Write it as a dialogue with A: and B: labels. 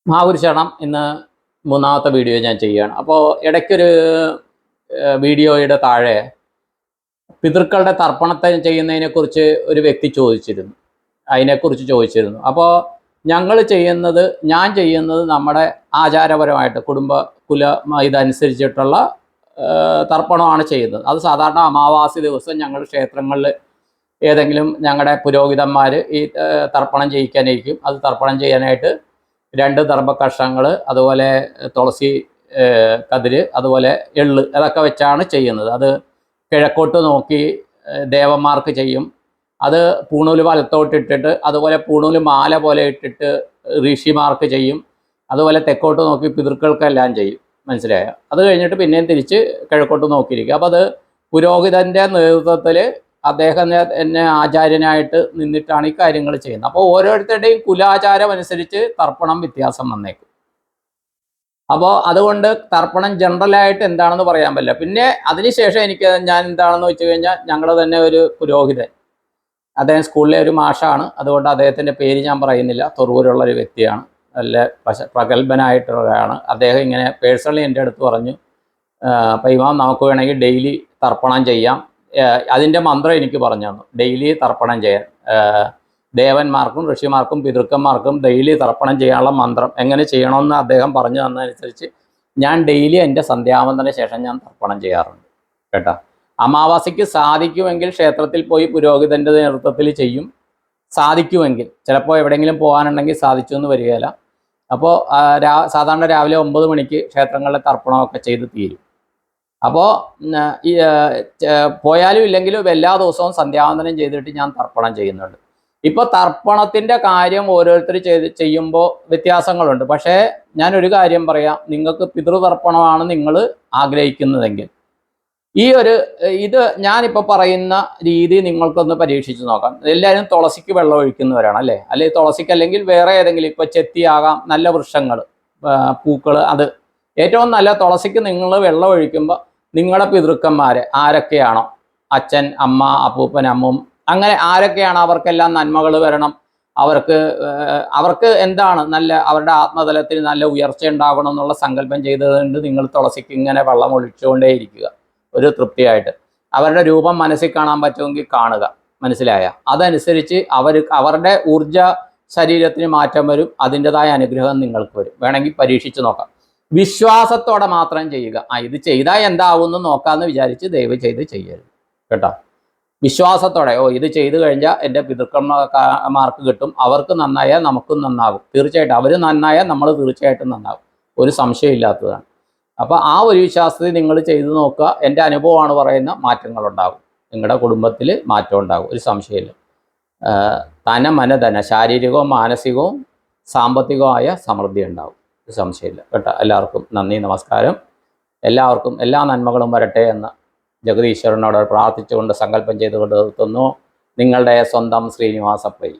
A: മഹാപുരുഷണം ഇന്ന് മൂന്നാമത്തെ വീഡിയോ ഞാൻ ചെയ്യുകയാണ്. അപ്പോൾ ഇടയ്ക്കൊരു വീഡിയോയുടെ താഴെ പിതൃക്കളുടെ തർപ്പണത്തെ ചെയ്യുന്നതിനെക്കുറിച്ച് ഒരു വ്യക്തി ചോദിച്ചിരുന്നു. അപ്പോൾ ഞാൻ ചെയ്യുന്നത് നമ്മുടെ ആചാരപരമായിട്ട് കുല ഇതനുസരിച്ചിട്ടുള്ള തർപ്പണമാണ് ചെയ്യുന്നത്. അത് സാധാരണ അമാവാസി ദിവസം ഞങ്ങൾ ക്ഷേത്രങ്ങളിൽ ഏതെങ്കിലും ഞങ്ങളുടെ പുരോഹിതന്മാർ ഈ തർപ്പണം ചെയ്യിക്കാനായിരിക്കും. അത് തർപ്പണം ചെയ്യാനായിട്ട് 2 ദർഭകഷ്ണങ്ങൾ, അതുപോലെ തുളസി കതിര്, അതുപോലെ എള്ള്, അതൊക്കെ വെച്ചാണ് ചെയ്യുന്നത്. അത് കിഴക്കോട്ട് നോക്കി ദേവന്മാർക്ക് ചെയ്യും. അത് പൂണൂല് വലത്തോട്ടിട്ടിട്ട്, അതുപോലെ പൂണൂല് മാല പോലെ ഇട്ടിട്ട് ഋഷിമാർക്ക് ചെയ്യും. അതുപോലെ തെക്കോട്ട് നോക്കി പിതൃക്കൾക്കെല്ലാം ചെയ്യും. മനസ്സിലായോ? അത് കഴിഞ്ഞിട്ട് പിന്നെയും തിരിച്ച് കിഴക്കോട്ട് നോക്കിയിരിക്കും. അപ്പോൾ അത് പുരോഹിതൻ്റെ നേതൃത്വത്തിൽ അദ്ദേഹം എന്നെ ആചാര്യനായിട്ട് നിന്നിട്ടാണ് ഈ കാര്യങ്ങൾ ചെയ്യുന്നത്. അപ്പോൾ ഓരോരുത്തരുടെയും കുലാചാരം അനുസരിച്ച് തർപ്പണം വ്യത്യാസം വന്നേക്കും. അപ്പോൾ അതുകൊണ്ട് തർപ്പണം ജനറലായിട്ട് എന്താണെന്ന് പറയാൻ പറ്റില്ല. പിന്നെ അതിനുശേഷം ഞാൻ എന്താണെന്ന് വെച്ച് കഴിഞ്ഞാൽ, ഞങ്ങൾ തന്നെ ഒരു പുരോഹിതൻ, അദ്ദേഹം സ്കൂളിലെ ഒരു മാഷാണ്. അതുകൊണ്ട് അദ്ദേഹത്തിൻ്റെ പേര് ഞാൻ പറയുന്നില്ല. തൊറൂരുള്ള ഒരു വ്യക്തിയാണ്, നല്ല പ്രഗത്ഭനായിട്ടുള്ളതാണ്. അദ്ദേഹം ഇങ്ങനെ പേഴ്സണലി എൻ്റെ അടുത്ത് പറഞ്ഞു, അപ്പോൾ ഇമാം നമുക്ക് വേണമെങ്കിൽ ഡെയിലി തർപ്പണം ചെയ്യാം. അതിൻ്റെ മന്ത്രം എനിക്ക് പറഞ്ഞു തന്നു. ഡെയിലി തർപ്പണം ചെയ്യാൻ ദേവന്മാർക്കും ഋഷിമാർക്കും പിതൃക്കന്മാർക്കും ഡെയിലി തർപ്പണം ചെയ്യാനുള്ള മന്ത്രം എങ്ങനെ ചെയ്യണമെന്ന് അദ്ദേഹം പറഞ്ഞു തന്നതനുസരിച്ച് ഞാൻ ഡെയിലി എൻ്റെ സന്ധ്യാവന്തന ശേഷം ഞാൻ തർപ്പണം ചെയ്യാറുണ്ട് കേട്ടോ. അമാവാസിക്ക് സാധിക്കുമെങ്കിൽ ക്ഷേത്രത്തിൽ പോയി പുരോഹിതൻ്റെ നേതൃത്വത്തിൽ ചെയ്യും. സാധിക്കുമെങ്കിൽ, ചിലപ്പോൾ എവിടെയെങ്കിലും പോകാനുണ്ടെങ്കിൽ സാധിച്ചു എന്ന് വരികയില്ല. അപ്പോൾ സാധാരണ രാവിലെ 9 മണിക്ക് ക്ഷേത്രങ്ങളിലെ തർപ്പണമൊക്കെ ചെയ്ത് തീരും. അപ്പോൾ പോയാലും ഇല്ലെങ്കിലും എല്ലാ ദിവസവും സന്ധ്യാവന്തനം ചെയ്തിട്ട് ഞാൻ തർപ്പണം ചെയ്യുന്നുണ്ട്. ഇപ്പോൾ തർപ്പണത്തിൻ്റെ കാര്യം ഓരോരുത്തർ ചെയ്യുമ്പോൾ വ്യത്യാസങ്ങളുണ്ട്. പക്ഷേ ഞാനൊരു കാര്യം പറയാം, നിങ്ങൾക്ക് പിതൃതർപ്പണമാണ് നിങ്ങൾ ആഗ്രഹിക്കുന്നതെങ്കിൽ ഇത് ഞാനിപ്പോൾ പറയുന്ന രീതി നിങ്ങൾക്കൊന്ന് പരീക്ഷിച്ച് നോക്കാം. എല്ലാവരും തുളസിക്ക് വെള്ളം ഒഴിക്കുന്നവരാണ് അല്ലേ? അല്ലെങ്കിൽ തുളസിക്ക്, അല്ലെങ്കിൽ വേറെ ഏതെങ്കിലും, ഇപ്പോൾ ചെത്തിയാകാം, നല്ല വൃക്ഷങ്ങൾ, പൂക്കൾ, അത് ഏറ്റവും നല്ല. തുളസിക്ക് നിങ്ങൾ വെള്ളം ഒഴിക്കുമ്പോൾ നിങ്ങളുടെ പിതൃക്കന്മാർ ആരൊക്കെയാണോ, അച്ഛൻ, അമ്മ, അപ്പൂപ്പൻ, അമ്മും, അങ്ങനെ ആരൊക്കെയാണ്, അവർക്കെല്ലാം നന്മകൾ വരണം, അവർക്ക് എന്താണ് നല്ല, അവരുടെ ആത്മതലത്തിൽ നല്ല ഉയർച്ച ഉണ്ടാകണം എന്നുള്ള സങ്കല്പം ചെയ്തതുകൊണ്ട് നിങ്ങൾ തുളസിക്ക് ഇങ്ങനെ വെള്ളം ഒഴിച്ചുകൊണ്ടേയിരിക്കുക, ഒരു തൃപ്തിയായിട്ട്. അവരുടെ രൂപം മനസ്സിൽ കാണാൻ പറ്റുമെങ്കിൽ കാണുക. മനസ്സിലായ? അതനുസരിച്ച് അവരുടെ ഊർജ ശരീരത്തിന് മാറ്റം വരും. അതിൻ്റെതായ അനുഗ്രഹം നിങ്ങൾക്ക് വരും. വേണമെങ്കിൽ പരീക്ഷിച്ച് നോക്കാം. വിശ്വാസത്തോടെ മാത്രം ചെയ്യുക. ഇത് ചെയ്താൽ എന്താവുമെന്ന് നോക്കാമെന്ന് വിചാരിച്ച് ദയവ് ചെയ്ത് ചെയ്യരുത് കേട്ടോ. വിശ്വാസത്തോടെ, ഇത് ചെയ്തു കഴിഞ്ഞാൽ എൻ്റെ പിതൃക്കന്മാർക്ക് കിട്ടും, അവർക്ക് നന്നായാൽ നമുക്കും നന്നാകും. തീർച്ചയായിട്ടും അവർ നന്നായാൽ നമ്മൾ തീർച്ചയായിട്ടും നന്നാകും, ഒരു സംശയമില്ലാത്തതാണ്. അപ്പോൾ ആ ഒരു വിശ്വാസത്തിൽ നിങ്ങൾ ചെയ്തു നോക്കുക. എൻ്റെ അനുഭവമാണ് പറയുന്ന, മാറ്റങ്ങളുണ്ടാകും. നിങ്ങളുടെ കുടുംബത്തിൽ മാറ്റം ഉണ്ടാകും, ഒരു സംശയമില്ല. ധന, ശാരീരികവും മാനസികവും സാമ്പത്തികവുമായ സമൃദ്ധി ഉണ്ടാകും, ഒരു സംശയമില്ല കേട്ടോ. എല്ലാവർക്കും നന്ദി, നമസ്കാരം. എല്ലാവർക്കും എല്ലാ നന്മകളും വരട്ടെ എന്ന് ജഗദീശ്വരനോട് പ്രാർത്ഥിച്ചുകൊണ്ട് സങ്കല്പം ചെയ്തുകൊണ്ട് നിർത്തുന്നു. നിങ്ങളുടെ സ്വന്തം ശ്രീനിവാസ പൈ.